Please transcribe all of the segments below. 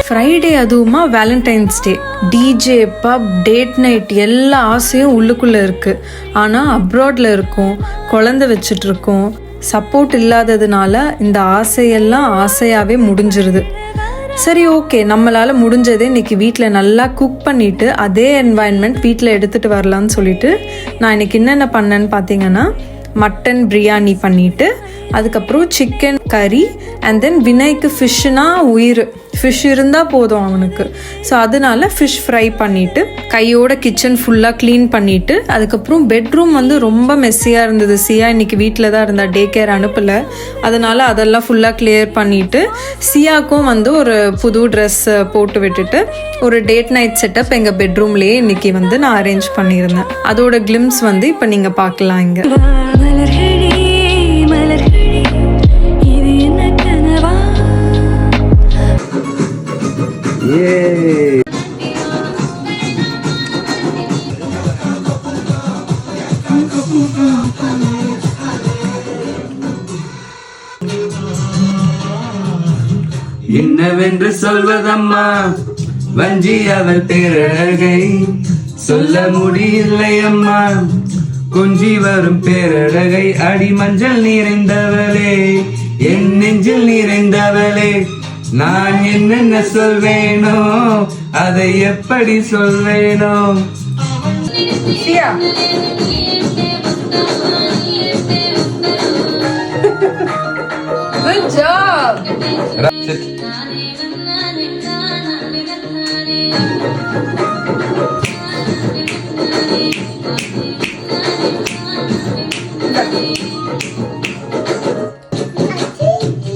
Friday அதுவுமா Valentine's டே, DJ, பப், date night எல்லா ஆசையும் உள்ளுக்குள்ளே இருக்குது. ஆனால் அப்ராடில் இருக்கோம், குழந்தை வச்சுட்ருக்கோம், சப்போர்ட் இல்லாததுனால இந்த ஆசையெல்லாம் ஆசையாகவே முடிஞ்சிருது. சரி, ஓகே, நம்மளால் முடிஞ்சதே இன்றைக்கி வீட்டில் நல்லா குக் பண்ணிவிட்டு அதே என்வாயன்மெண்ட் வீட்டில் எடுத்துகிட்டு வரலான்னு சொல்லிட்டு நான் இன்றைக்கி என்னென்ன பண்ணேன்னு பார்த்தீங்கன்னா, மட்டன் பிரியாணி பண்ணிவிட்டு அதுக்கப்புறம் சிக்கன் கறி அண்ட் தென் வினய்க்கு ஃபிஷ்ஷுனா உயிர், ஃபிஷ் இருந்தால் போதும் அவனுக்கு. ஸோ அதனால ஃபிஷ் ஃப்ரை பண்ணிவிட்டு கையோட கிச்சன் ஃபுல்லாக க்ளீன் பண்ணிவிட்டு அதுக்கப்புறம் பெட்ரூம் வந்து ரொம்ப மெஸ்ஸியாக இருந்தது. சியா இன்றைக்கி வீட்டில் தான் இருந்தால், டே கேர் அனுப்பலை, அதனால் அதெல்லாம் ஃபுல்லாக கிளியர் பண்ணிவிட்டு சியாவுக்கும் வந்து ஒரு புது ட்ரெஸ் போட்டு விட்டுட்டு ஒரு டேட் நைட் செட்டப் எங்கள் பெட்ரூம்லேயே இன்றைக்கி வந்து நான் அரேஞ்ச் பண்ணியிருந்தேன். அதோட கிளிம்ஸ் வந்து இப்போ நீங்கள் பார்க்கலாம். இங்கே என்னவென்று சொல்வதம்மா வஞ்சி அவள் பேரழகை, சொல்ல முடியலை அம்மா கொஞ்சி வரும் பேரழகை. அடி மஞ்சள் நிறைந்தவளே, என் நெஞ்சில் நிறைந்தவளே, நான் என்னென்ன சொல்வேனோ அதை எப்படி சொல்வேனோ. Good job.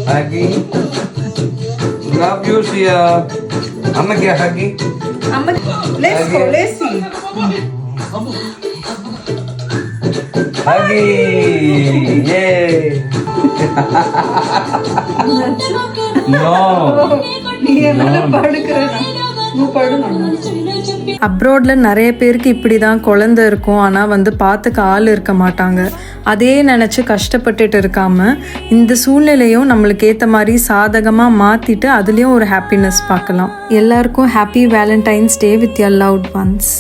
Huggy, love you, Sia. Amma kya huggy? Amma, let's go, let's see. Huggy, yay. No. அப்ராடில் நிறைய பேருக்கு இப்படி தான் குழந்தை இருக்கும், ஆனால் வந்து பார்த்துக்க ஆள் இருக்க மாட்டாங்க. அதே நினச்சி கஷ்டப்பட்டுட்டு இருக்காமல் இந்த சூழ்நிலையும் நம்மளுக்கு ஏற்ற மாதிரி சாதகமாக மாற்றிட்டு அதுலேயும் ஒரு ஹாப்பினஸ் பார்க்கலாம். எல்லாருக்கும் happy Valentine's day with your loved once.